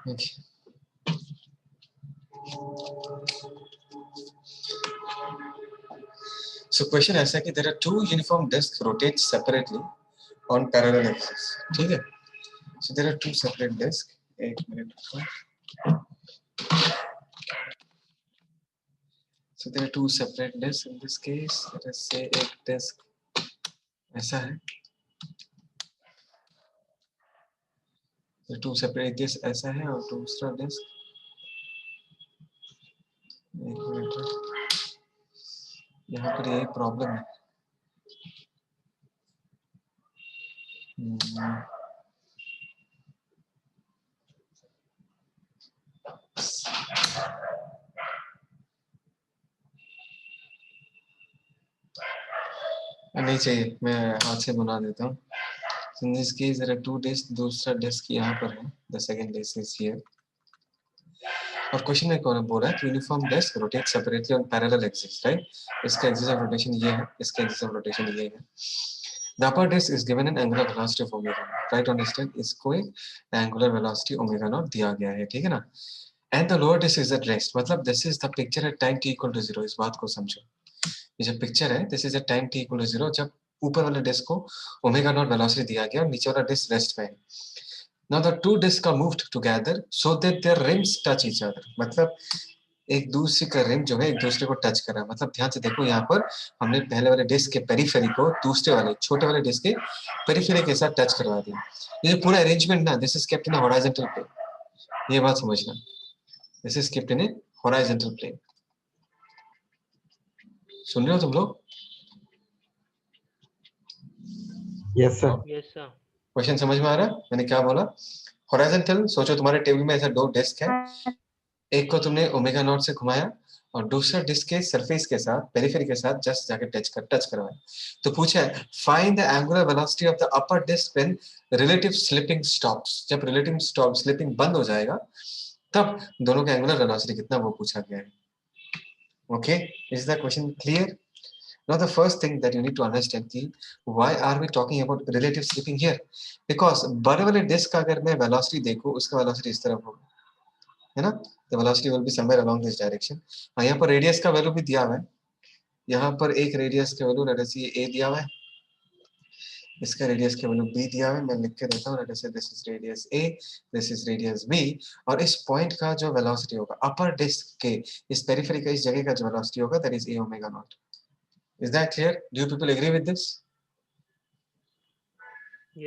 Okay. So question ऐसा है कि there are two uniform discs rotate separately on parallel axis. ठीक है? So there are two separate discs. एक minute रुको. So there are two separate discs in this case. Let us say एक disk ऐसा है. two separate disk ऐसा है और दूसरा disk एक मिनट. यहाँ पर यही प्रॉब्लम है. नहीं चाहिए, मैं हाथ से बना देता हूँ. In this case there are two disks, दूसरा disk यहाँ पर है. The second disk is here. और क्वेश्चन में कौन बोल रहा है कि uniform disc rotate separately on parallel axis, right? इसका एक्सिस ऑफ रोटेशन ये है, इसका एक्सिस ऑफ रोटेशन ये है. The upper disk is given an angular velocity of omega naught. Try to understand, इसको एक angular velocity omega naught दिया गया है, ठीक है ना? And the lower disk is at rest. मतलब this is the picture at time t equal to 0. इस बात को समझो. ये जो पिक्चर है, this is at time t equal to 0, जब ऊपर वाले डिस्क को ओमेगा नॉट वेलोसिटी दिया गया और नीचे वाला डिस्क रेस्ट पे है. Now the two disks are moved together so that their rims touch each other. मतलब एक दूसरे का रिम जो है एक दूसरे को टच कर रहा है. मतलब ध्यान से देखो, यहाँ पर हमने पहले वाले डिस्क के पेरिफेरी को दूसरे वाले छोटे वाले डिस्क के पेरिफेरी के साथ टच करवा दिया. ये जो पूरा अरेंजमेंट ना, this is kept in a horizontal plane. ये बात समझना, this is kept in a horizontal plane. सुन रहे हो तुम लोग? Yes sir. Yes sir. Question समझ में आ रहा है मैंने क्या बोला? हॉरिजॉन्टल, सोचो तुम्हारे टेबल में ऐसा दो डिस्क है, एक को तुमने ओमेगा नॉट से घुमाया और दूसरा डिस्क के सरफेस के साथ पेरिफेरी के साथ जस्ट जाके टच करवाया. तो पूछा है find the angular velocity of the upper disc when relative slipping stops. जब रिलेटिव स्लिपिंग बंद हो जाएगा तब दोनों का एंगुलर वेलोसिटी कितना, वो पूछा गया है. Okay, is the question clear? Now the first thing that you need to understand कि why are we talking about relative slipping here? Because बड़े वाले डिस्क का अगर मैं वेलोसिटी देखूं, उसका वेलोसिटी इस तरफ होगा, है ना? The velocity will be somewhere along this direction. हाँ, यहाँ पर रेडियस का वैल्यू भी दिया हुआ है. यहाँ पर एक रेडियस का वैल्यू लेट अस से a दिया हुआ है, इसका रेडियस का वैल्यू b दिया हुआ है. मैं लिख के देता हूँ, late us say this is radius a, this is radius b. और इस पॉइंट का जो वेलोसिटी होगा अपर डिस्क के इस पेरिफेरी का इस जगह का जो वेलोसिटी होगा, that is a omega naught. Is that clear? Do you people agree with this?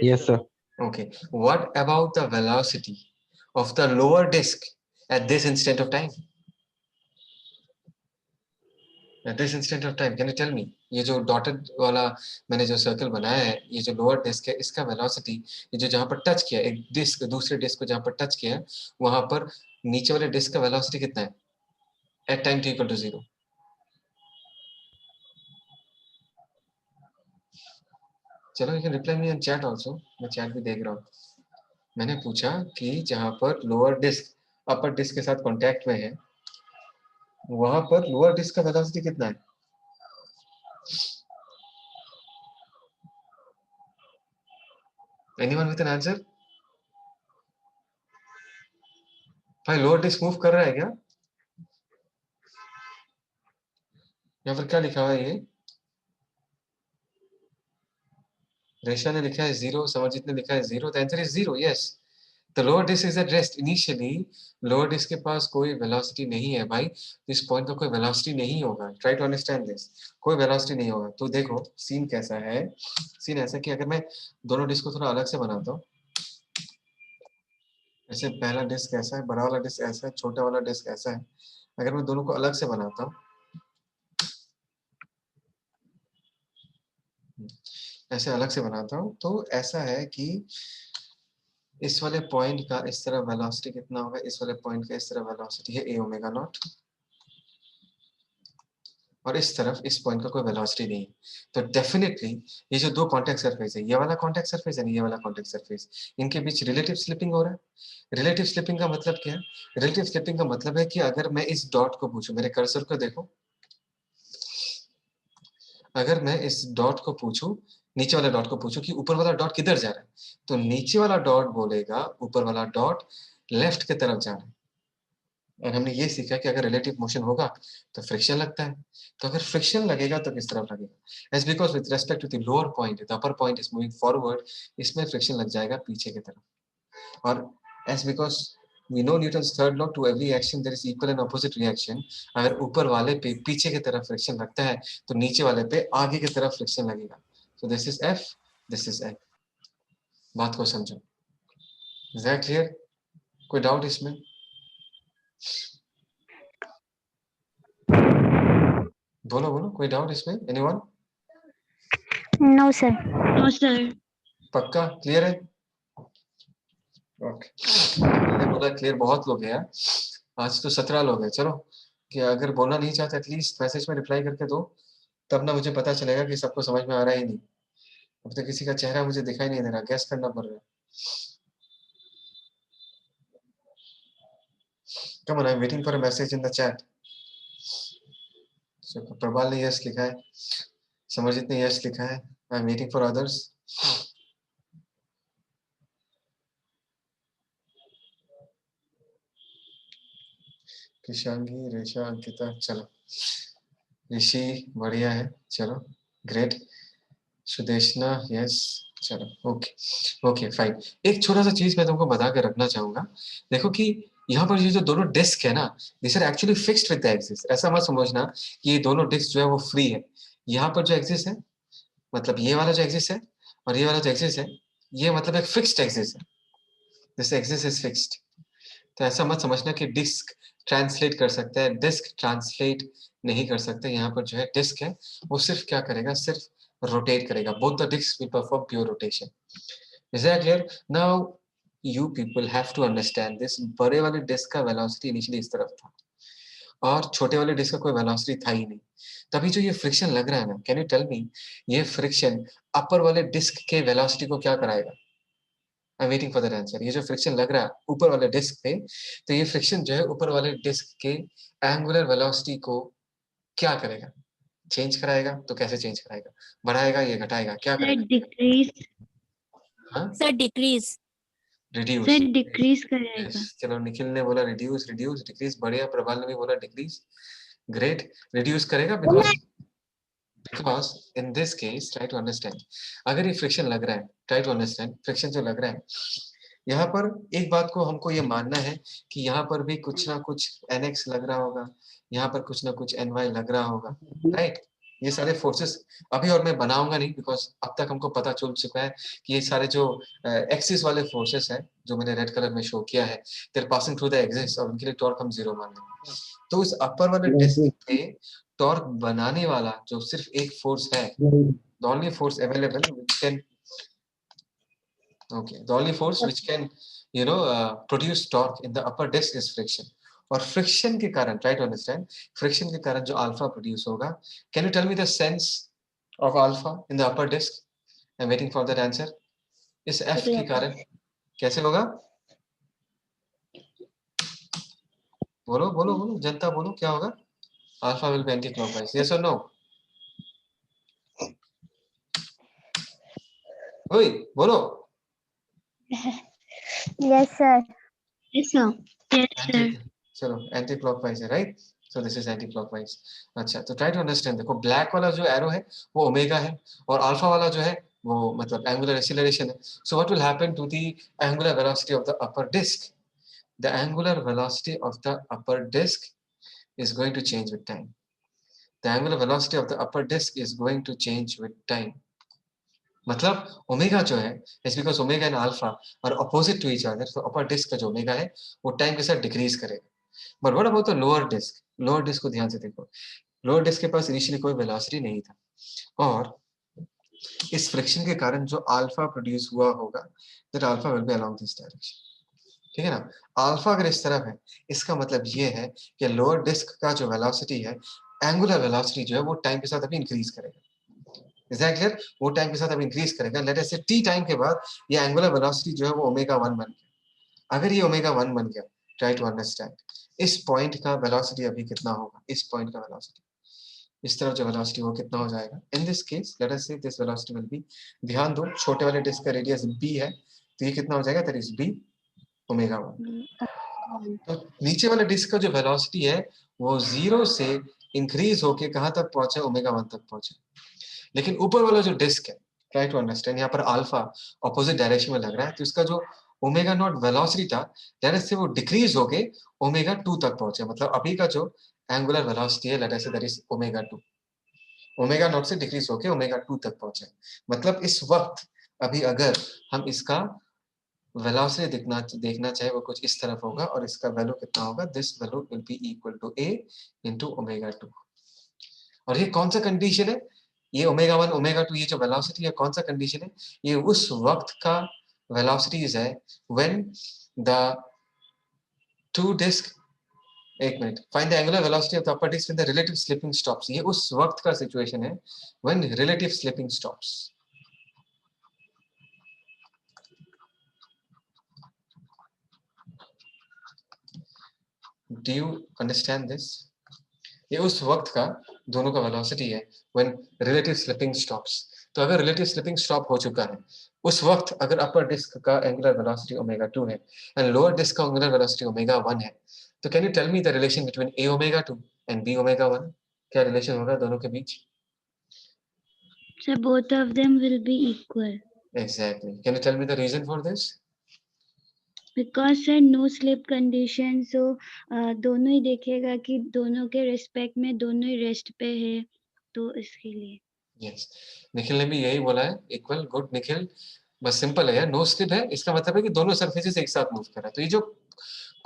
Yes sir. Okay. What about the velocity of the lower disk at this instant of time? At this instant of time, can you tell me? ये जो dotted वाला मैंने जो circle बनाया है, ये जो lower disc है, इसका वेलोसिटी, ये जो जहाँ पर टच किया एक डिस्क दूसरे डिस्क को जहाँ पर टच किया, वहां पर नीचे वाले डिस्क का वेलोसिटी कितना है at time t equal to 0? चलो, you can reply me in chat also. मैं चैट भी देख रहा हूँ. मैंने पूछा कि जहां पर लोअर डिस्क अपर डिस्क के साथ कांटेक्ट में है, वहां पर लोअर डिस्क का वेलोसिटी कितना है? Anyone with an answer? भाई लोअर डिस्क मूव कर रहा है क्या? या फिर क्या लिखा हुआ है? ये रेशा ने लिखा है 0, समरजीत ने लिखा है 0. The answer is 0. Yes, the lower disc is at rest. Initially lower disc के पास कोई वेलोसिटी नहीं है भाई. इस पॉइंट पर कोई वेलोसिटी नहीं होगा. Try to understand this. कोई वेलोसिटी नहीं होगा. तो देखो सीन कैसा है. सीन ऐसा कि अगर मैं दोनों डिस्क को थोड़ा अलग से बनाता हूँ, ऐसे पहला डिस्क ऐसा है, बड़ा वाला डिस्क ऐसा है, छोटा वाला डिस्क ऐसा है. अगर मैं दोनों को अलग से बनाता हूँ, ऐसे अलग से बनाता हूँ, तो ऐसा है कि इस वाले पॉइंट का इस तरह वेलोसिटी कितना होगा, इस वाले पॉइंट का इस तरह वेलोसिटी है a ओमेगा नॉट, और इस तरफ इस पॉइंट का कोई वेलोसिटी नहीं है. तो डेफिनेटली ये जो दो कॉन्टैक्ट सरफेस है, ये वाला कॉन्टैक्ट सरफेस है, ये वाला कॉन्टैक्ट सरफेस, इनके बीच रिलेटिव स्लिपिंग हो रहा है. रिलेटिव स्लिपिंग का मतलब क्या है? रिलेटिव स्लिपिंग का मतलब है कि अगर मैं इस डॉट को पूछूं, मेरे कर्सर को देखो, अगर मैं इस डॉट को पूछूं नीचे वाले डॉट को पूछो कि ऊपर वाला डॉट किधर जा रहा है, तो नीचे वाला डॉट बोलेगा ऊपर वाला डॉट लेफ्ट की तरफ जा रहा है। और हमने ये सीखा कि अगर रिलेटिव मोशन होगा तो फ्रिक्शन लगता है, तो अगर फ्रिक्शन लगेगा तो किस तरफ लगेगा, as because with respect to the lower point the upper point is moving forward, इसमें फ्रिक्शन लग जाएगा पीछे की तरफ। और as because we know Newton's third law, to every action there is equal and opposite reaction, अगर ऊपर वाले पे पीछे की तरफ फ्रिक्शन लगता है तो नीचे वाले पे आगे की तरफ फ्रिक्शन लगेगा। so this is F, this is F। बात को समझो, is that clear? कोई डाउट इसमें? बोलो बोलो, कोई डाउट इसमें? Anyone? No sir. No sir. पक्का क्लियर है? ओके, मैंने बोला क्लियर बहुत लोग हैं यार, आज तो 17 लोग हैं। चलो, कि अगर बोलना नहीं चाहते एटलीस्ट मैसेज में रिप्लाई करके दो, तब ना मुझे पता चलेगा कि सबको समझ में आ रहा ही नहीं। अब तो किसी का चेहरा मुझे दिखाई नहीं दे रहा, गैस करना पड़ रहा है। Come on, I am waiting for a message in the chat. Prabal ने यस लिखा है, समरजीत ने यस लिखा है, I am waiting for others. Kishangi, Resha, Ankita, चलो ऋषि बढ़िया है, चलो ग्रेट। सुदेशना यस, चलो ओके ओके फाइन। एक छोटा सा चीज मैं तुमको बता के रखना चाहूंगा, देखो कि यहाँ पर ये जो दोनों डिस्क है ना, this are actually fixed with the axis. ऐसा मत समझना कि ये दोनों डिस्क जो है वो फ्री है। यहाँ पर जो एक्सिस है, मतलब ये वाला जो एक्सिस है और ये वाला जो एक्सिस है, ये मतलब एक फिक्स्ड एक्सिस है, दिस एक्सिस इज फिक्स्ड। तो ऐसा मत समझना कि डिस्क ट्रांसलेट कर सकता है, डिस्क ट्रांसलेट नहीं कर सकते। यहाँ पर जो है डिस्क है वो सिर्फ क्या करेगा, सिर्फ रोटेट करेगा। Both the disc will perform pure rotation. Is that clear? Now you people have to understand this. बड़े वाले डिस्क का वेलोसिटी इनिशियली इस तरफ था और छोटे वाले डिस्क का कोई वेलोसिटी था ही नहीं। तभी जो ये फ्रिक्शन लग रहा है ना, कैन यू टेल मी, ये फ्रिक्शन अपर वाले डिस्क के वेलोसिटी को क्या कराएगा? आई am waiting for that answer. ये जो फ्रिक्शन लग रहा है ऊपर वाले डिस्क पे, तो ये फ्रिक्शन जो है ऊपर वाले डिस्क के एंगुलर वेलोसिटी को क्या करेगा? चेंज कराएगा। तो कैसे चेंज कराएगा? बढ़ाएगा या घटाएगा, क्या सर करेगा? डिक्रीज। हाँ, sir decrease. Reduce. Sir decrease करेगा। चलो, निखिल ने बोला रिड्यूस, रिड्यूस डिक्रीज, बढ़िया। प्रभाल ने भी बोला डिक्रीज, ग्रेट। रिड्यूस करेगा because in this case try to understand, अगर ये फ्रिक्शन लग रहा है, ट्राई टू अंडरस्टैंड फ्रिक्शन जो लग रहा है यहाँ पर, एक बात को हमको ये मानना है कि यहाँ पर भी कुछ ना कुछ nx लग रहा होगा, यहाँ पर कुछ ना कुछ ny लग रहा होगा, राइट? ये सारे फोर्सेस अभी और मैं बनाऊंगा नहीं, बिकॉज अब तक हमको पता चल चुका है कि ये सारे जो एक्सिस वाले फोर्सेस हैं जो मैंने रेड कलर में शो किया है, they're passing through the axis, और उनके लिए टॉर्क हम 0 मान लेंगे। तो इस अपर वाले डिस्क पे टॉर्क बनाने वाला जो सिर्फ एक फोर्स है, the only force available which can, okay, the only force which can produce torque in the upper disk is friction। और फ्रिक्शन के कारण, ट्राई टू अंडरस्टैंड, फ्रिक्शन के कारण जो अल्फा प्रोड्यूस होगा, can you tell me the sense of alpha in the upper disc? I am waiting for that answer. इस F के कारण कैसे होगा? बोलो बोलो बोलो, जनता बोलो, क्या होगा? Alpha will be anti clockwise, yes और नो? ओए बोलो। Yes sir. Yes sir. Yes anti, sir. चलो एंटी क्लॉकवाइज है, right? So this is anti clockwise. अच्छा, तो ट्राई टू अंडरस्टैंड, देखो ब्लैक वाला जो एरो है वो ओमेगा है, और अल्फा वाला जो है वो मतलब एंगुलर एक्सीलरेशन है। So what will happen to the angular velocity of the upper disc? The angular velocity of the upper disc is going to change with time. The angular velocity of the upper disk is going to change with time. मतलब omega जो है, is because omega and alpha are opposite to each other, तो upper disc का जो omega है वो time के साथ डिक्रीज करेगा। But what about the lower disc? Lower disc को ध्यान से देखो, लोअर डिस्क के पास इनिशियली कोई वेलोसिटी नहीं था, और इस फ्रिक्शन के कारण जो अल्फा प्रोड्यूस हुआ होगा, that alpha will be along this direction. ठीक है ना? अल्फा अगर इस तरफ है, इसका मतलब ये है कि लोअर डिस्क का जो वेलोसिटी है, एंगुलर वेलोसिटी जो है वो टाइम के साथ अभी इंक्रीज करेगा। Is that clear? वो टाइम के साथ अभी इंक्रीज करेगा। लेट अस से t टाइम के बाद ये एंगुलर वेलोसिटी जो है वो ओमेगा 1 बन गया। अगर ये ओमेगा 1 बन गया, ट्राई टू अंडरस्टैंड इस पॉइंट का वेलोसिटी अभी कितना होगा, इस पॉइंट का वेलोसिटी इस तरफ जो वेलोसिटी वो कितना हो जाएगा. इन this case late us say this velocity will be, ध्यान दो छोटे वाले डिस्क का रेडियस b है, तो ये कितना हो जाएगा, दैट इज b ओमेगा 1. तो नीचे वाले डिस्क का जो वेलोसिटी है वो 0 से इंक्रीज होके कहां तक पहुंचे, ओमेगा 1 तक पहुंचे. लेकिन ऊपर वाला जो डिस्क है, ट्राई टू अंडरस्टैंड, यहाँ पर अल्फा ऑपोजिट डायरेक्शन में लग रहा है, तो इसका जो ओमेगा नॉट वेलोसिटी था लेट अस से वो डिक्रीज होके ओमेगा 2 तक पहुंचे. मतलब अभी का जो एंगुलर वेलोसिटी है let us say that is omega 2, omega naught से डिक्रीज होके ओमेगा 2 तक पहुंचे. मतलब इस वक्त अभी अगर हम इसका वेलोसिटी देखना चाहे वो कुछ इस तरफ होगा और इसका वैल्यू कितना होगा, this value will be equal to a into omega 2. और ये कौन सा कंडीशन है, ये ओमेगा 1 ओमेगा 2 ये जो वेलोसिटी है कौन सा कंडीशन है, ये उस वक्त का वेलोसिटीज है व्हेन द टू डिस्क, एक minute, find the angular velocity of the upper disc when the relative slipping stops. ये उस वक्त का सिचुएशन है when relative slipping stops. Do you understand this? ये उस वक्त का दोनों का वेलोसिटी है व्हेन रिलेटिव स्लिपिंग स्टॉप्स. तो अगर रिलेटिव स्लिपिंग स्टॉप हो चुका है उस वक्त अगर अपर डिस्क का एंगुलर वेलोसिटी ओमेगा 2 है एंड लोअर डिस्क का एंगुलर वेलोसिटी ओमेगा 1 है, तो can you tell me the relation between a omega 2 and b omega 1? क्या रिलेशन होगा दोनों के बीच? So both of them will be equal. Exactly. Can you tell me the reason for this? Because sir no slip condition, so दोनों ही देखेगा कि दोनों के respect में दोनों ही रेस्ट पे है, तो इसके लिए. Yes. निखिल ने भी यही बोला है, इक्वल. गुड निखिल. बस सिंपल है यार, नो स्लिप है इसका मतलब है कि दोनों सरफेसेस एक साथ मूव कर रहा है. तो ये जो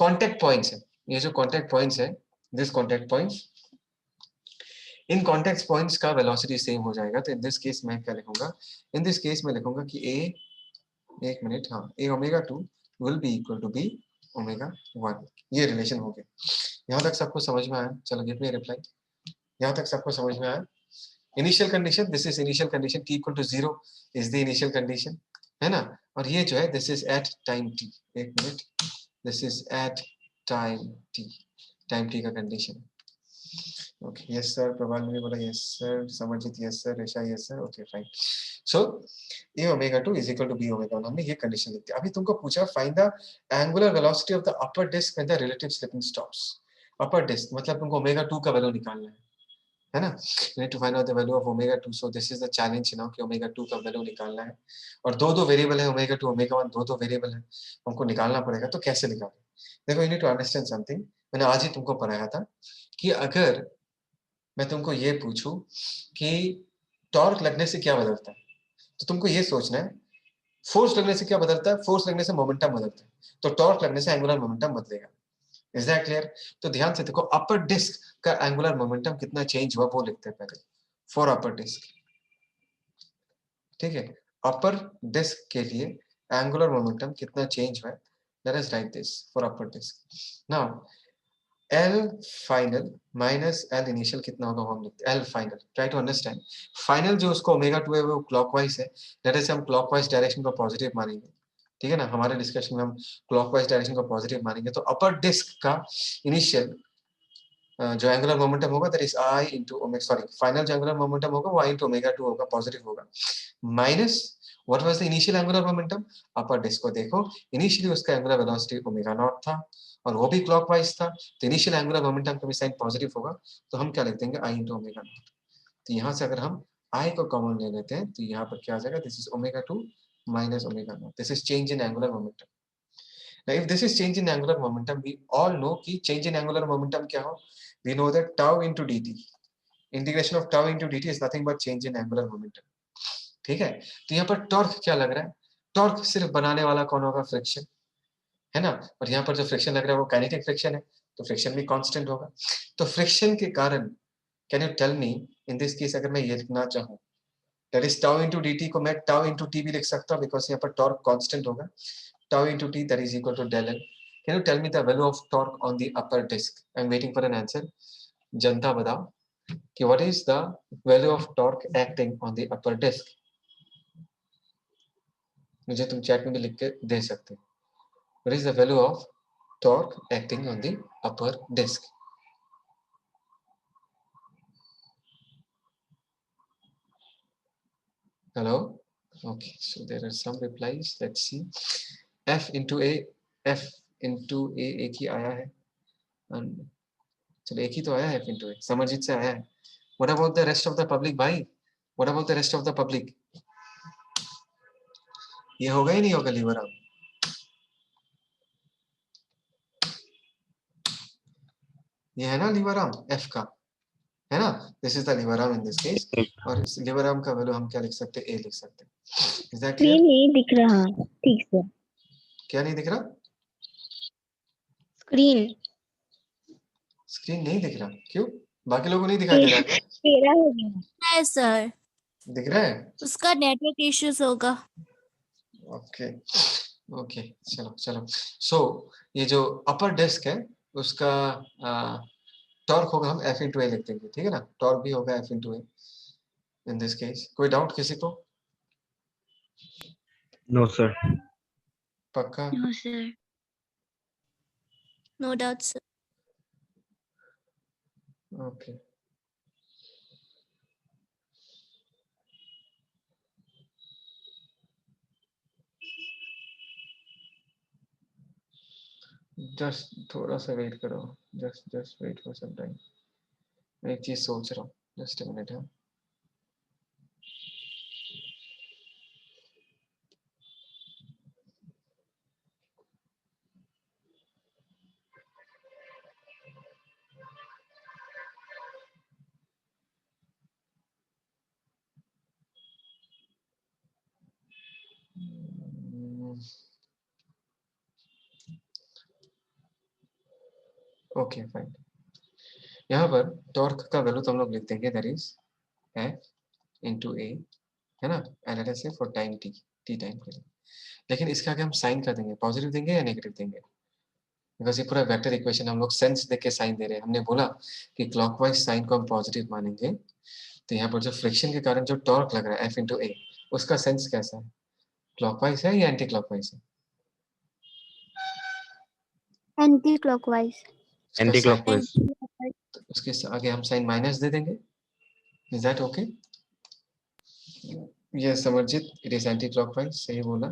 कांटेक्ट पॉइंट्स है, ये जो कांटेक्ट पॉइंट्स है, this contact points, in contact points का वेलोसिटी सेम हो जाएगा. तो इन दिस केस मैं क्या लिखूंगा, इन दिस केस में लिखूंगा कि a, एक मिनट, हाँ, a omega 2 will be equal to b omega 1. ये रिलेशन हो गया. यहाँ तक सबको समझ में आया? चलो गिव मी रिप्लाई. यहाँ तक सबको समझ में आया? Initial condition, this is initial condition, t equal to 0 is the initial condition, है ना. और ये जो है this is at time t, एक मिनट, this is at time t, time t का condition. Okay, yes sir. Prabhal ने भी बोला yes sir. Samarjit yes sir. Resha yes sir. Okay fine. So a omega 2 is equal to b omega 1, हमने ये condition लिख दी. अभी तुमको पूछा find the angular velocity of the upper disc when the relative slipping stops. Upper disc मतलब तुमको omega 2 का वैल्यू निकालना है ना. you need to find out the value of omega 2. so this is the challenge now कि omega 2 का value निकालना है. और दो वेरिएबल है, omega 2 omega 1, दो वेरिएबल है, हमको निकालना पड़ेगा. तो कैसे निकालें? देखो, you need to understand something. मैंने आज ही तुमको पढ़ाया था कि अगर मैं तुमको ये पूछूं कि टॉर्क लगने से क्या बदलता है, तो तुमको ये सोचना है फोर्स लगने से क्या बदलता है. फोर्स लगने से मोमेंटम बदलता है, तो टॉर्क लगने से एंगुलर मोमेंटम बदलेगा. Is that clear? तो ध्यान से देखो, अपर डिस्क का एंगुलर मोमेंटम कितना चेंज हुआ वो लिखते हैं पहले, फॉर अपर डिस्क. ठीक है, अपर डिस्क के लिए एंगुलर मोमेंटम कितना चेंज हुआ है, let us write this for upper disc. Now L final minus L initial कितना होगा वो हम लिखते हैं. L final, try to understand. Final जो उसको ओमेगा 2 है वो क्लॉकवाइज है, लेट अस हम क्लॉकवाइज डायरेक्शन को पॉजिटिव मानेंगे. ठीक है ना, हमारे डिस्कशन में हम क्लॉकवाइज डायरेक्शन को पॉजिटिव मानेंगे. तो अपर डिस्क का इनिशियल जो एंगुलर मोमेंटम होगा that is I into omega, sorry, final जो एंगुलर मोमेंटम होगा वो I इनटू ओमेगा 2 होगा, पॉजिटिव होगा, minus what was the initial angular momentum. Upper disc को देखो, इनिशियली उसका एंगुलर वेलोसिटी ओमेगा नॉट था और वो भी क्लॉकवाइज था, तो इनिशियल एंगुलर मोमेंटम का भी साइन पॉजिटिव होगा. तो हम क्या लिख देंगे, I इनटू ओमेगा नॉट. तो यहाँ से अगर हम I को कॉमन ले लेते हैं तो यहाँ पर क्या आ जाएगा, this is omega 2 minus omega naught. This is change in angular momentum. Now, if this is change in angular momentum, we all know कि change in angular momentum क्या हो. We know that tau into dt. Integration of tau into dt is nothing but change in angular momentum. ठीक है, तो यहाँ पर torque क्या लग रहा है, टॉर्क सिर्फ बनाने वाला कौन होगा, फ्रिक्शन, है ना. और यहाँ पर जो फ्रिक्शन लग रहा है वो काइनेटिक फ्रिक्शन है, तो फ्रिक्शन भी कांस्टेंट होगा. तो फ्रिक्शन के कारण can you tell me in this case, अगर मैं ये लिखना चाहूँ that is tau into dt को मैं टाउ इनटू t भी लिख सकता हूँ, बिकॉज यहाँ पर टॉर्क कांस्टेंट होगा. Tau into t that is equal to del L. Can you tell me the value of torque on the upper disk? I'm waiting for an answer. जनता बताओ कि what is the value of torque acting on the upper disk? मुझे तुम chat में भी लिख के दे सकते हो. What is the value of torque acting on the upper disk? Hello. Okay, so there are some replies. Let's see. F into A एक ही आया है. And चलो एक ही तो आया है F into A. समरजीत से आया है. What about the rest of the public भाई? What about the rest of the public? ये होगा ही नहीं होगा लीवराम. ये है ना लीवराम F का, है ना? This is the लीवराम in this case. और इस लीवराम का वैल्यू हम क्या लिख सकते हैं? A लिख सकते हैं. Is that clear? स्क्रीन नहीं दिख रहा ठीक से. क्या नहीं दिख रहा? स्क्रीन स्क्रीन नहीं दिख रहा. क्यों? बाकी लोगों को नहीं दिखाई दे रहा है क्या? तेरा हो गया है सर, दिख रहा है? उसका नेटवर्क इश्यूज होगा। ओके ओके, चलो चलो. सो ये जो अपर डिस्क है उसका टॉर्क होगा, हम F into A लिख देंगे, ठीक है ना? टॉर्क भी होगा F into A in this case. कोई डाउट किसी को? No, sir. पक्का? No sir. No doubt sir. Okay. Just थोड़ा सा वेट करो. Just wait for some time. मैं एक चीज सोच रहा हूँ. Just a minute. है ओके फाइन. यहाँ पर टॉर्क का वैल्यू तो हम लोग लिख देंगे, that is F into A, है ना? एंड से फॉर टाइम t टाइम के लिए. लेकिन इसके आगे हम साइन कर देंगे, पॉजिटिव देंगे या नेगेटिव देंगे? बिकॉज ये पूरा वेक्टर इक्वेशन हम लोग सेंस देख के साइन दे रहे हैं. हमने बोला कि क्लॉकवाइज साइन को हम पॉजिटिव मानेंगे, तो यहाँ पर जो फ्रिक्शन के कारण जो टॉर्क लग रहा है F into A, उसका सेंस कैसा है? क्लॉकवाइज है या एंटी क्लॉकवाइज है? Anti clockwise. Anti-clockwise. तो उसके आगे हम साइन माइनस दे देंगे. Is that okay? ये समर्जित, इट इज एंटी क्लॉकवाइज. सही बोला.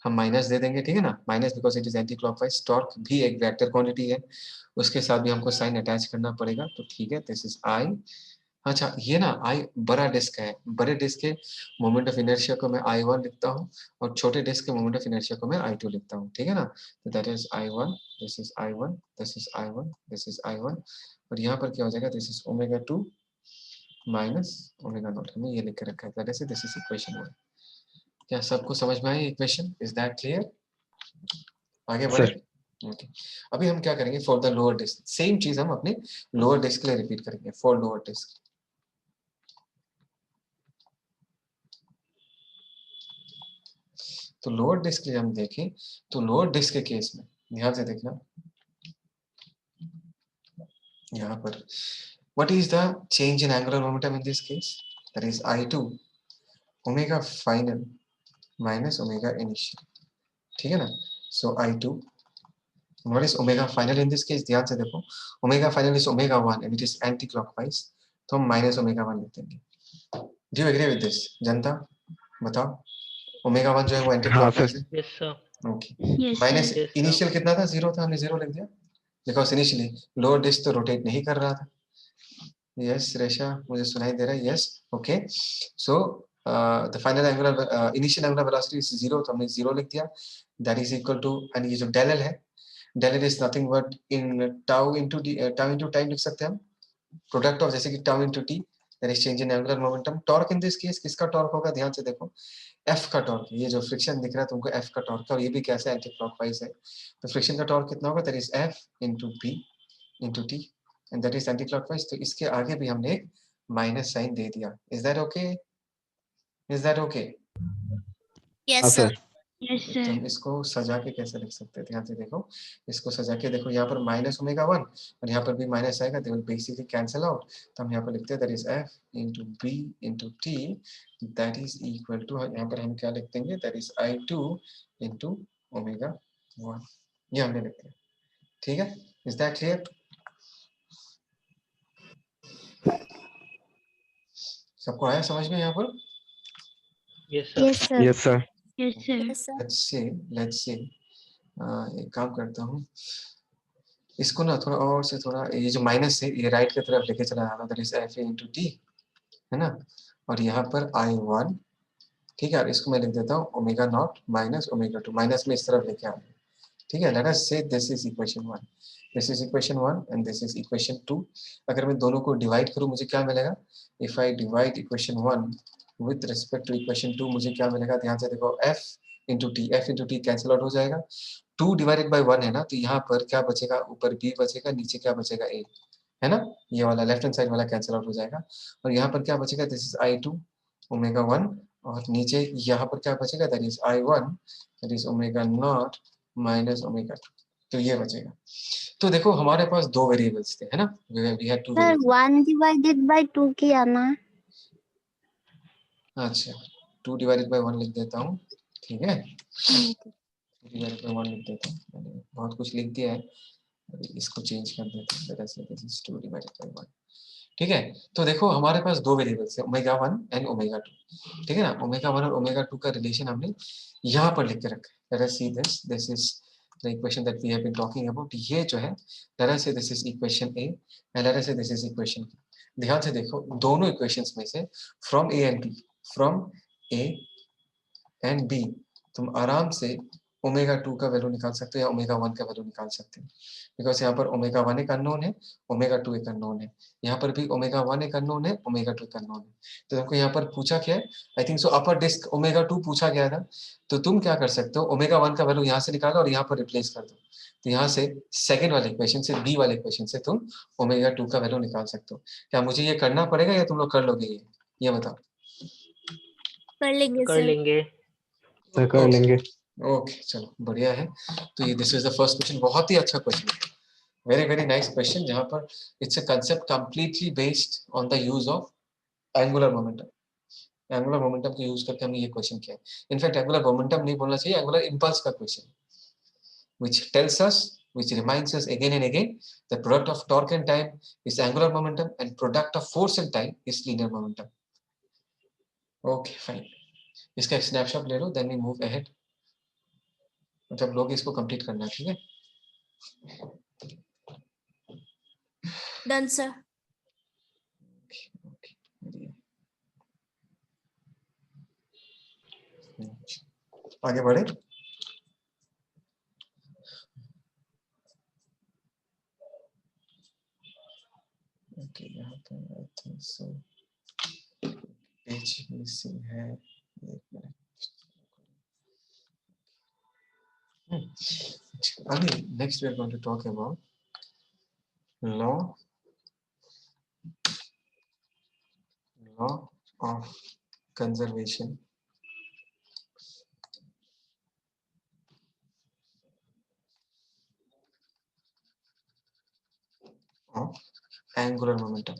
हम माइनस दे देंगे, ठीक है ना? Minus because it is anti clockwise. Torque भी एक वेक्टर क्वांटिटी है, उसके साथ भी हमको साइन अटैच करना पड़ेगा. तो ठीक है, दिस इज आई. अच्छा, ये ना आई बड़ा डिस्क है. बड़े डिस्क के मोमेंट ऑफ इनर्शिया को मैं I1 लिखता हूँ और छोटे डिस्क के मोमेंट ऑफ इनर्शिया को मैं I2 लिखता हूँ, ठीक है ना? तो that is I1, this is I1, this is I1, this is I1. और यहाँ पर क्या हो जाएगा? This is ω2 minus ω0. हमने ये लिख के रखा है. That is this is equation 1. क्या सबको समझ में आई इक्वेशन? Is that clear? आगे बढ़े. ओके. अभी हम क्या करेंगे? For the lower disc same चीज हम अपने लोअर डिस्क के लिए रिपीट करेंगे. फॉर लोअर डिस्क, तो लोअर डिस्क के लिए हम देखें तो लोअर डिस्क के केस में ध्यान से देखना. यहाँ पर what is the change in angular momentum in this case? That is I2 omega final minus omega initial, ठीक है ना? So I2, what is omega final in this case? ध्यान से देखो, omega final is ω1 and it is anti-clockwise, तो हम minus ω1 लिख देंगे. Do you agree with this? जनता बताओ. ω1 जो है वो anti-clockwise है. Yes, sir. Okay. Yes minus sir. Yes, sir. Initial कितना था? 0 था. हमने 0 लिख दिया बिकॉज इनिशियली लोअर डिस्क तो रोटेट नहीं कर रहा था. यस रेशा, मुझे सुनाई दे रहा है. Yes okay. So the final angular initial angular velocity is 0, तो हमने 0 लिख दिया. That is equal to, and ये जो डेल एल है, del L is nothing but in tau into time लिख सकते हैं हम. प्रोडक्ट ऑफ जैसे कि tau into T, that is change in angular momentum. Torque in this case किसका टॉर्क होगा? ध्यान से देखो, F का टॉर्क. ये जो फ्रिक्शन दिख रहा है तुमको F का टॉर्क है, और ये भी कैसे एंटी क्लॉकवाइज है. तो फ्रिक्शन का टॉर्क कितना होगा? That is F into P into T and that is anti clockwise. तो इसके आगे भी हमने एक माइनस साइन दे दिया. Is that okay? Is that okay? Yes sir. Yes तो सर. हम इसको सजा के कैसे लिख सकते हैं? ध्यान से देखो, इसको सजा के देखो. यहाँ पर माइनस ω1 और यहाँ पर भी माइनस आएगा, they will basically cancel out. तो हम यहाँ पर लिखते हैं that is F into B into T, that is equal to, यहाँ पर हम क्या लिख देंगे? That is I2 into ω1. ये हमने लिख दिया, ठीक है? Is that clear? सबको आया समझ में यहाँ पर? Yes, sir. Yes, sir. Yes, sir. Yes, sir. Yes, sir. Let's see एक काम करता हूँ, इसको ना थोड़ा और से थोड़ा ये जो माइनस है ये राइट की तरफ लेके चला जाता, that is F into T, है ना, और यहाँ पर I1, ठीक है, और इसको मैं लिख देता हूँ omega naught minus omega 2, minus में इस तरफ लेके आ, ठीक है। Let us say this is equation 1, this is equation 1 and this is equation 2। अगर मैं दोनों को डिवाइड करूँ मुझे क्या मिलेगा, if I divide equation 1 with respect to equation 2 मुझे क्या मिलेगा, ध्यान से देखो, f into T cancel out हो जाएगा, 2 डिवाइडेड बाय 1 है ना, तो यहाँ पर क्या बचेगा, ऊपर b बचेगा, नीचे क्या बचेगा, a, है ना, ये वाला लेफ्ट हैंड साइड वाला कैंसिल आउट हो जाएगा, और यहाँ पर क्या बचेगा, दिस इज I2 ओमेगा 1, और नीचे यहाँ पर क्या बचेगा, that is I1 that is omega naught minus omega 2, तो ये बचेगा। तो देखो हमारे पास दो वेरिएबल्स थे, है ना, we had two sir variables. 1 divided by 2 किया ना। अच्छा 2 डिवाइडेड बाय 1 लिख देता हूँ, ठीक है, 2 डिवाइडेड बाय 1 लिख देता हूँ, मैंने बहुत कुछ लिख दिया है, अभी इसको चेंज कर देते हैं, दरअसल दिस इज 2 डिवाइडेड बाय 1, ठीक है। तो देखो हमारे पास दो वेरिएबल्स है, ओमेगा 1 एंड ओमेगा 2, ठीक है ना, ओमेगा 1 और ओमेगा 2 का रिलेशन हमने यहाँ पर लिख के रखा है, let us see this, this is the equation that we have been talking about, ये जो है let us say this is equation A and let us say this is equation B. ध्यान से देखो दोनों इक्वेशंस में से from A and B, from A and B तुम आराम से ओमेगा 2 का वैल्यू निकाल सकते हो या ओमेगा 1 का वैल्यू निकाल सकते हो, बिकॉज यहाँ पर ओमेगा 1 एक अननोन है, ओमेगा 2 एक अननोन है, यहाँ पर भी ओमेगा 1 एक अननोन है, ओमेगा 2 एक अननोन है। तो तुमको यहाँ पर पूछा क्या है, I think so upper disc omega 2 पूछा गया था, तो तुम क्या कर सकते हो, ओमेगा 1 का वैल्यू यहाँ से निकालो और यहाँ पर रिप्लेस कर दो, तो यहाँ से सेकंड वाले इक्वेशन से, बी वाले इक्वेशन से तुम ओमेगा 2 का वैल्यू निकाल सकते हो। क्या मुझे ये करना पड़ेगा या तुम लोग कर लोगे, ये बताओ। कर लेंगे कर सर। लेंगे। सर कर लेंगे। ओके चलो बढ़िया है। तो ये this is the first question, बहुत ही अच्छा क्वेश्चन है, वेरी वेरी नाइस क्वेश्चन, जहां पर it's a concept completely based on the use of angular momentum. Angular momentum को यूज करके हमने ये क्वेश्चन किया है। इनफैक्ट एंगुलर मोमेंटम नहीं बोलना चाहिए, एंगुलर इंपल्स का question, which tells us, which reminds us again and again, the product of torque and time is angular momentum and product of force and time is linear momentum. Okay fine, इसका एक snapshot ले लो, then we move ahead, मतलब लोग इसको complete करना है, ठीक है। Done sir. आगे बढ़े। ओके यहाँ पर I think so page missing है, एक मिनट। अभी next we are going to talk about law of conservation of angular momentum.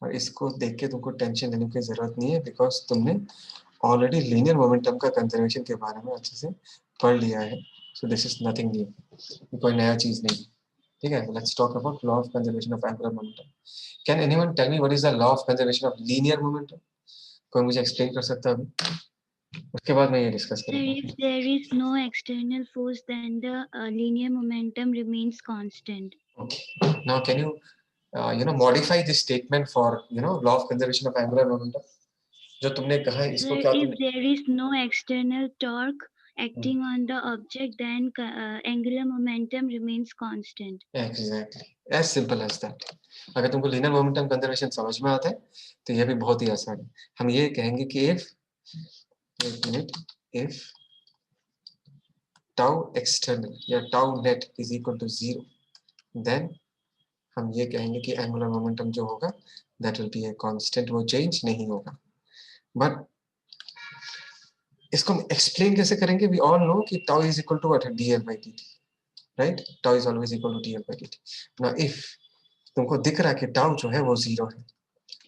और इसको देख के तुमको टेंशन लेने की जरूरत नहीं है, बिकॉज तुमने ऑलरेडी लीनियर मोमेंटम का कंजर्वेशन के बारे में अच्छे से पढ़ लिया है, so this is nothing new, कोई नया चीज नहीं, ठीक है। Let's talk about law of conservation of angular momentum. Can anyone tell me what is the law of conservation of linear momentum? कोई मुझे एक्सप्लेन कर सकता है अभी? उसके बाद मैं ये डिस्कस Sir, करूंगा। if there is no external force, then the linear momentum remains constant. Okay, now can you modify this statement for law of conservation of angular momentum? जो तुमने कहा है इसको Sir, क्या if तुमने there is no external torque acting on the object, then angular momentum remains constant. Exactly as simple as that. अगर तुमको linear momentum conservation समझ में आता है तो ये भी बहुत ही आसान है। हम ये कहेंगे कि इफ टाउ एक्सटर्नल या tau net is equal to 0, then हम ये कहेंगे कि एंगुलर मोमेंटम जो होगा that will be a constant, वो चेंज नहीं होगा। बट इसको हम एक्सप्लेन कैसे करेंगे? वी ऑल नो कि tau is equal to what है, dl by dt, right? Tau is always equal to dl by dt। Now if तुमको दिख रहा है कि टाउ जो है वो 0 है,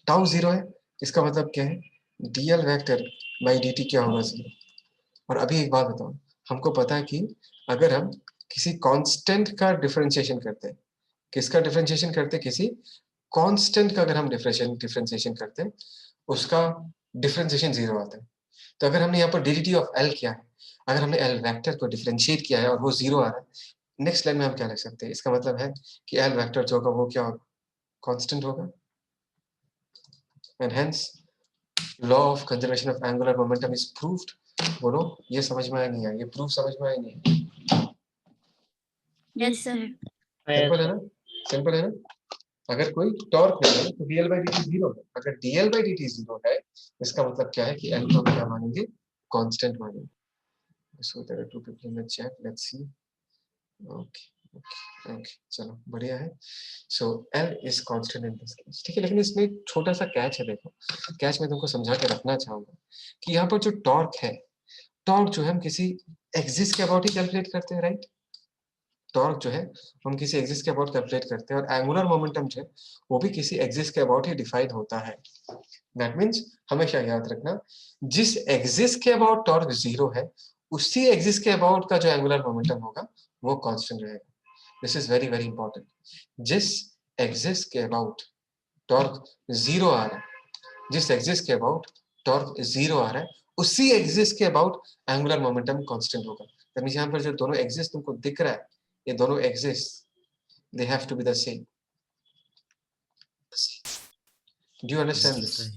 टाउ 0 है, इसका मतलब क्या है, dl वेक्टर by dt क्या होगा, 0। और अभी एक बात बताओ, हमको पता है कि अगर हम किसी कांस्टेंट का डिफरेंशिएशन करते हैं, किसका डिफरेंशिएशन करते हैं, किसी कांस्टेंट का अगर हम डिफरेंशिएशन करते हैं, उसका डिफरेंशिएशन 0 आता है। तो अगर हमने यहाँ पर dt ऑफ l किया है, अगर हमने l वेक्टर को डिफरेंशिएट किया है और वो 0 आ रहा है, नेक्स्ट लाइन में हम क्या लिख सकते हैं? इसका मतलब है कि l वेक्टर जो होगा वो क्या होगा? कांस्टेंट होगा, and hence law of conservation of angular momentum is proved. बोलो, ये समझ में आया नहीं आया? ये प्रूफ समझ में आया नहीं? Yes, sir. सिंपल है ना? सिंपल है ना? अगर कोई टॉर्क नहीं है तो dl by dt 0 है। अगर dl by dt 0 है, इसका मतलब क्या है कि l को हम क्या मानेंगे? कांस्टेंट मानेंगे। So there are two people in the chat. Let's see. Okay, चलो बढ़िया है। So L is constant in this case, ठीक है। लेकिन इसमें एक छोटा सा कैच है, देखो कैच मैं तुमको समझा के रखना चाहूंगा कि यहाँ पर जो टॉर्क है, टॉर्क जो है हम किसी एक्सिस के अबाउट ही कैलकुलेट करते हैं, राइट? टॉर्क जो है हम किसी एक्सिस के अबाउट कैलकुलेट करते हैं, और एंगुलर मोमेंटम जो है वो भी किसी एक्सिस के अबाउट ही डिफाइन होता है। दैट मीन्स हमेशा याद रखना, जिस एक्सिस के अबाउट टॉर्क 0 है, उसी एक्सिस के अबाउट का जो एंगुलर मोमेंटम होगा वो कांस्टेंट रहेगा। This is very very important. जिस एक्सिस के अबाउट टॉर्क 0 आ रहा है, जिस एक्सिस के अबाउट टॉर्क 0 आ रहा है, उसी एक्सिस के अबाउट एंगुलर मोमेंटम कांस्टेंट होगा। दैट मींस यहां पर जो दोनों एक्सिस तुमको दिख रहा है, ये दोनों axis they have to be the same. Do you understand this?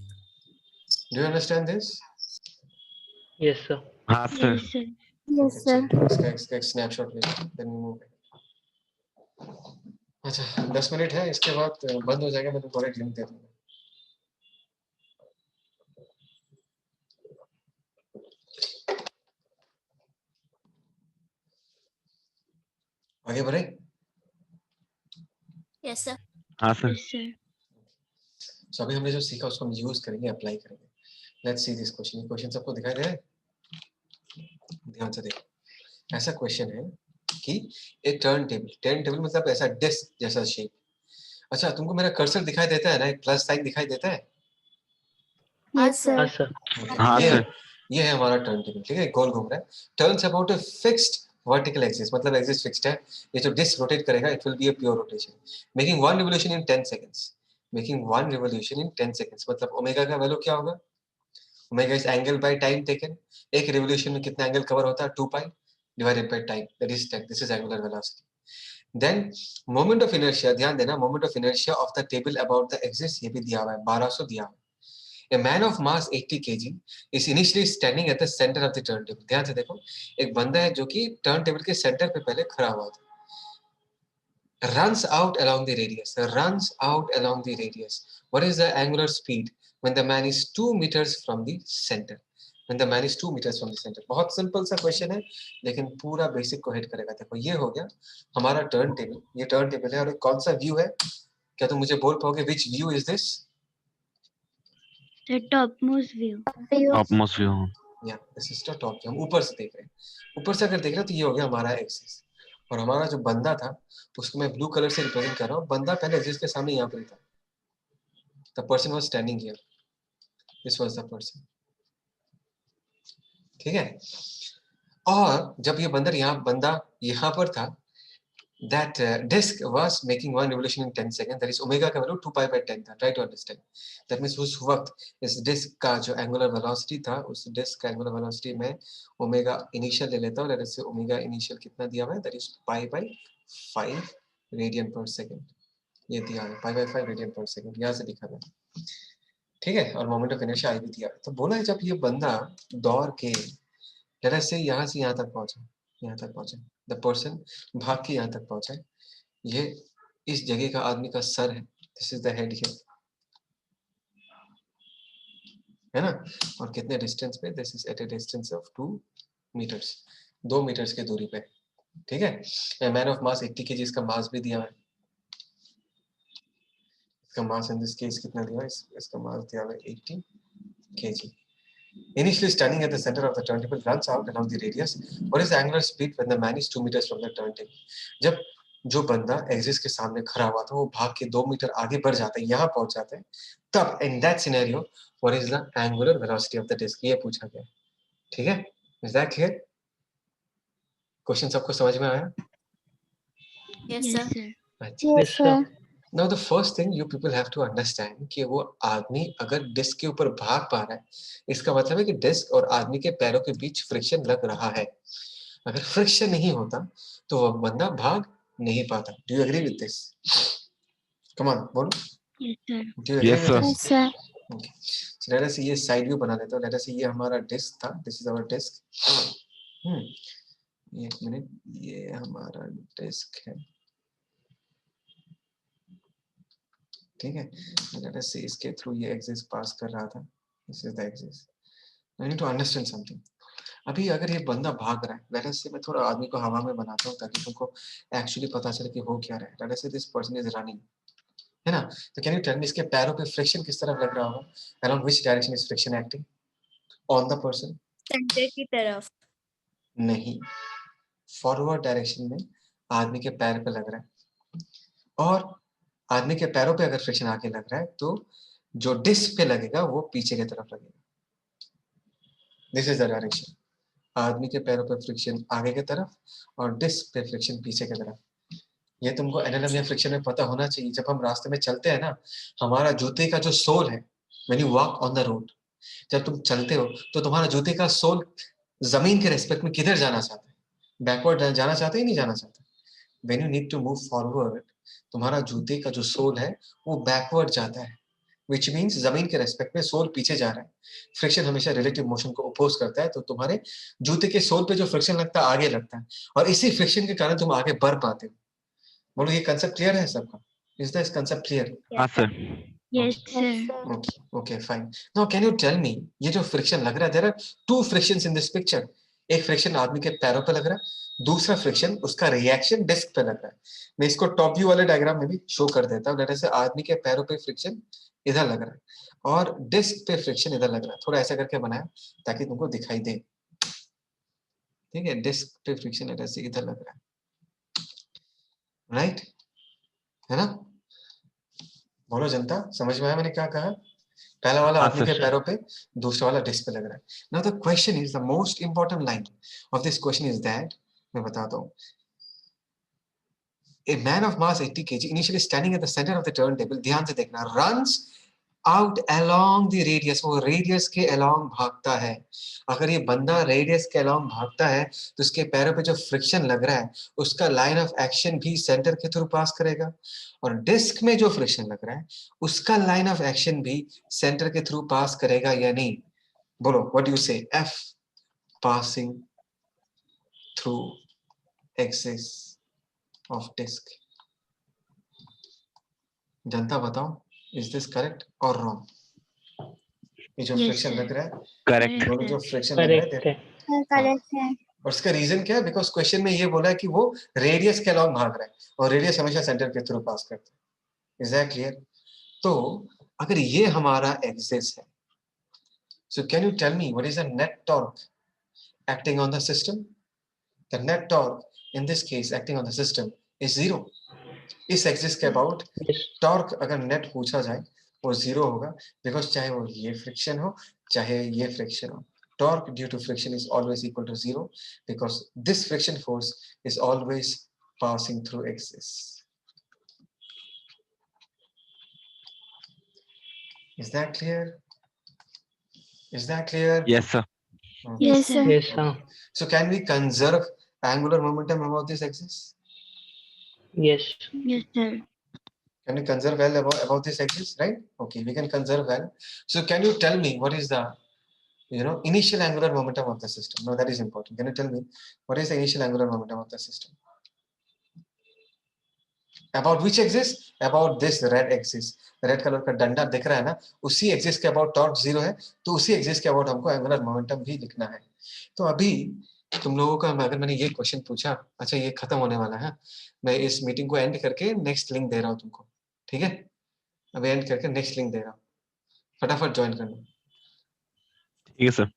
Do you understand this? Yes, sir. हाँ sir. Yes, sir. Yes, sir. इसका एक स्नैपशॉट ले लो, then we move. अच्छा 10 मिनट है, इसके बाद बंद हो जाएगा, मैं तुमको एक लिंक दे दूंगा। आगे बढ़े? Yes, sir. हाँ सर। Yes, sir. So अभी हमने जो सीखा उसको हम यूज करेंगे, अप्लाई करेंगे। Let's see this question. ये क्वेश्चन सबको दिखाई दे रहा है? ध्यान से देखो। ऐसा क्वेश्चन है कि एक टर्न टेबल मतलब ऐसा डिस्क जैसा शेप। अच्छा तुमको मेरा कर्सर दिखाई देता है ना? एक प्लस साइन दिखाई देता है? Yes, sir. Yes, sir. sir. हाँ ये सर। ये है हमारा टर्न टेबल, ठीक है। गोल घूम रहा है, turns about a fixed vertical axis, मतलब एक्सिस फिक्स्ड है। ये जो डिस्क रोटेट करेगा, it will be a pure rotation, making one revolution in 10 seconds. Making one revolution in 10 seconds मतलब ओमेगा का वैल्यू क्या होगा? Omega is angle by time taken. एक रिवोल्यूशन में कितना एंगल कवर होता है? 2 pi divided by time, that is 10। This is angular velocity. Then moment of inertia, ध्यान देना, moment of inertia of the table about the axis, ये भी दिया हुआ है, 1200 दिया हुआ है। A man of mass 80 kg is initially standing at the center of the turntable. ध्यान से देखो, एक बंदा है जो कि टर्न टेबल के सेंटर पे पहले खड़ा हुआ था। Runs out along the radius. Runs out along the radius. What is the angular speed when the man is 2 meters from the center? When the man is 2 meters from the center. बहुत simple सा question है, लेकिन पूरा basic को hit करेगा। देखो ये हो गया हमारा टर्न टेबल। ये टर्न टेबल है और कौन सा व्यू है? क्या तुम मुझे बोल पाओगे which view is this? The topmost view. Topmost view. या दिस इज द टॉप। हम ऊपर से देख रहे हैं, ऊपर से अगर देख रहे हैं तो ये हो गया हमारा एक्सिस, और हमारा जो बंदा था उसको मैं ब्लू कलर से रिप्रेजेंट कर रहा हूँ। बंदा पहले एक्सिस के सामने यहाँ पर था, the person was standing here, this was the person, ठीक है। और जब ये बंदा यहाँ पर था, that disk was making one revolution in 10 seconds, that is omega का वैल्यू 2 pi by 10 था, try to understand। that means उस वक्त इस डिस्क का जो एंगुलर वेलोसिटी था, उस डिस्क का एंगुलर वेलोसिटी में ओमेगा इनिशियल ले लेता हूँ, लेट अस से ओमेगा इनिशियल कितना दिया हुआ है, that is pi by 5 radian पर सेकंड, ये दिया है pi by 5 रेडियन पर सेकंड, यहाँ से दिखा रहा है, ठीक है। और मोमेंट ऑफ इनर्शिया आई भी दिया है। तो बोला है जब ये बंदा दौड़ के लेट अस से यहाँ तक पहुंचा, द पर्सन भाग के यहाँ तक पहुंचा, ये इस जगह का आदमी का सर है, this is the head here, है ना। और कितने डिस्टेंस पे? This is at a distance of 2 metres, 2 metres की दूरी पे, ठीक है। मैन ऑफ मास 80 केजी, इसका मास भी दिया है, इसका मास इन दिस केस कितना दिया है? इसका मास दिया है 80 KG. Initially standing at the center of the turntable, runs out along the radius. What is the angular speed when the man is 2 meters from the turntable? जब जो बंदा एक्सिस के सामने खड़ा हुआ था वो भाग के 2 मीटर आगे बढ़ जाता है, यहाँ पहुंच जाता है, तब in that scenario what is the angular velocity of the disk? ये पूछा गया, ठीक है। Is that clear? क्वेश्चन सबको समझ में आया? Yes, Yes, sir. sir. अच्छा Yes, sir. Now the first thing you people have to understand कि वो आदमी अगर डिस्क के ऊपर भाग पा रहा है, इसका मतलब है कि डिस्क और आदमी के पैरों के बीच फ्रिक्शन लग रहा है। अगर फ्रिक्शन नहीं होता तो वो बंदा भाग नहीं पाता। Do you agree with this? Come on, बोलो। Yes, sir. Do you agree Yes, with sir. this? Yes, sir. Okay. So let us see, ये साइड व्यू बना लेते हैं। Let us see, ये हमारा डिस्क था। This is our disk. एक minute, ये हमारा डिस्क है, ठीक है। Let us see, इसके थ्रू ये एक्सिस पास कर रहा था। This is the axis. I need to understand something. अभी अगर ये बंदा भाग रहा है, let us say मैं थोड़ा आदमी को हवा में बनाता हूँ ताकि तुमको एक्चुअली पता चले कि हो क्या रहा है। Let us say this person is running, है ना? तो कैन यू टेल मी इसके पैरों पे फ्रिक्शन किस तरफ लग रहा होगा? Along which direction is friction acting on the person? Centre की तरफ। नहीं, फॉरवर्ड डायरेक्शन में आदमी के पैर पे लग रहा है, और आदमी के पैरों पे अगर फ्रिक्शन आके लग रहा है तो जो डिस्क पे लगेगा वो पीछे की तरफ लगेगा। This is the direction. आदमी के पैरों पे फ्रिक्शन आगे की तरफ और डिस्क पे फ्रिक्शन पीछे की तरफ। ये तुमको एनालॉजी या फ्रिक्शन में पता होना चाहिए। जब हम रास्ते में चलते हैं ना, हमारा जूते का जो सोल है, when you walk on the road, जब तुम चलते हो तो तुम्हारा जूते का सोल जमीन के रेस्पेक्ट में किधर जाना चाहता है? बैकवर्ड जाना चाहता है, नहीं जाना चाहता? When you need to move forward, तुम्हारा जूते का जो सोल है वो बैकवर्ड जाता है, विच मीन्स जमीन के रेस्पेक्ट में सोल पीछे जा रहा है। फ्रिक्शन हमेशा रिलेटिव मोशन को अपोज करता है, तो तुम्हारे जूते के सोल पे जो फ्रिक्शन लगता है आगे लगता है, और इसी फ्रिक्शन के कारण तुम आगे बढ़ पाते हो। बोलो, ये कंसेप्ट क्लियर है सबका? Is this concept clear? हाँ sir. Yes, sir. Okay, okay, fine. Now, can you tell me, ये जो फ्रिक्शन लग रहा है, there are two frictions in this picture. एक फ्रिक्शन आदमी के पैरों पे लग रहा है, दूसरा फ्रिक्शन उसका रिएक्शन डिस्क पे लग रहा है। मैं इसको टॉप व्यू वाले डायग्राम में भी शो कर देता हूँ। जैसे आदमी के पैरों पे फ्रिक्शन इधर लग रहा है और डिस्क पे फ्रिक्शन इधर लग रहा है। थोड़ा ऐसा करके बनाया ताकि तुमको दिखाई दे, ठीक है? डिस्क पे फ्रिक्शन ऐसे इधर लग रहा है, राइट? है ना? बोलो जनता, समझ में आया मैंने क्या कहा? पहला वाला हाँ, आदमी के सर। पैरों पे, दूसरा वाला डिस्क पे लग रहा है। Now the question is, the most important line of this question is that, मैं बताता हूँ, a man of mass 80 kg initially standing at the center of the turntable, ध्यान से देखना, runs out along the radius, वो radius के along भागता है। अगर ये बंदा रेडियस के along भागता है तो उसके पैरों पे जो फ्रिक्शन लग रहा है उसका लाइन ऑफ एक्शन भी सेंटर के थ्रू पास करेगा, और डिस्क में जो फ्रिक्शन लग रहा है उसका लाइन ऑफ एक्शन भी सेंटर के थ्रू पास करेगा या नहीं? बोलो, what you say? F passing through axis of disc. जनता बताओ, इज दिस करेक्ट और रॉन्ग? ये जो Yes, फ्रिक्शन sir. लग रहा है, करेक्ट। दोनों जो फ्रिक्शन लग रहा करेक्ट है, है। Correct है. और इसका रीजन क्या है? बिकॉज क्वेश्चन में ये बोला है कि वो रेडियस के अलॉन्ग भाग रहा है, और रेडियस हमेशा सेंटर के थ्रू पास करता है। Is that clear? तो अगर ये हमारा एक्सिस है, so can you tell me what is the net torque acting on the system? The net torque in this case acting on the system is 0। इस axis के about yes torque अगर net पूछा जाए वो 0 होगा, because चाहे वो ये फ्रिक्शन हो चाहे ये फ्रिक्शन हो, torque due to friction is always equal to 0 because this friction force is always passing through axis. Is that clear? Is that clear? Yes sir. Okay. Yes, sir. Yes हाँ So can we conserve angular momentum about this axis? Yes Yes, sir. Can we conserve L about this axis, right? Okay, we can conserve L. So can you tell me what is the initial angular momentum of the system? No, that is important. Can you tell me what is the initial angular momentum of the system? About which axis? About this red axis. Red colour का डंडा दिख रहा है ना, उसी axis के about torque 0 है, तो उसी एक्सिस के अबाउट हमको एंगुलर मोमेंटम भी लिखना है। तो अभी तुम लोगों का अगर मैंने ये क्वेश्चन पूछा, अच्छा ये खत्म होने वाला है, मैं इस मीटिंग को एंड करके नेक्स्ट लिंक दे रहा हूँ तुमको, ठीक है? अभी एंड करके नेक्स्ट लिंक दे रहा हूँ, फटाफट ज्वाइन करना। ठीक है सर।